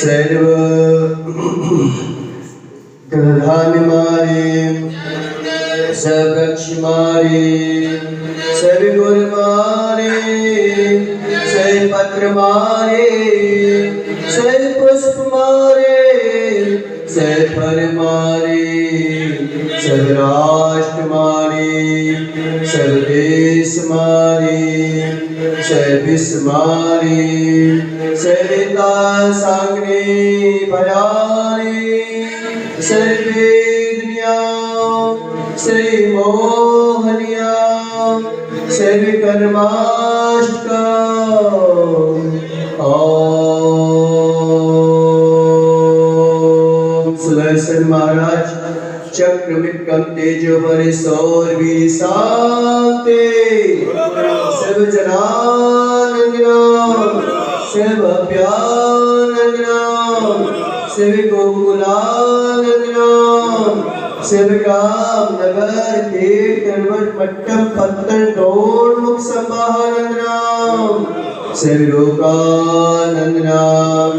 सर्व प्रधान मारे सबक्ष मारे सब गुर मारे सब पत्र मारे सब पुष्प मारे सब फल मारे सब राष्ट्र मारे सब देश मारे सब विश्व मारे सविता सांगने भयाने सर्वे दुनिया श्री मोहनिया सर्व कर्माष्टका ओम सुदर्शन महाराज चक्र विक्रम तेजो बरे सौर भी शांति सर्व जनानंदनाम सर्व अभ्यानंदनाम सर्व गोकुलानंदनाम सर्व काम नगर तीर्थ मट्टम पत्तन डोर मुख संभानंदनाम सर्व लोकानंदनाम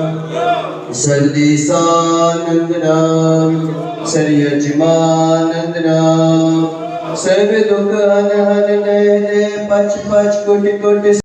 सर्वदेशानंदनाम सर्वयजमानंदनाम सर्व दुख हन हन नय पच पच कोटि कोटि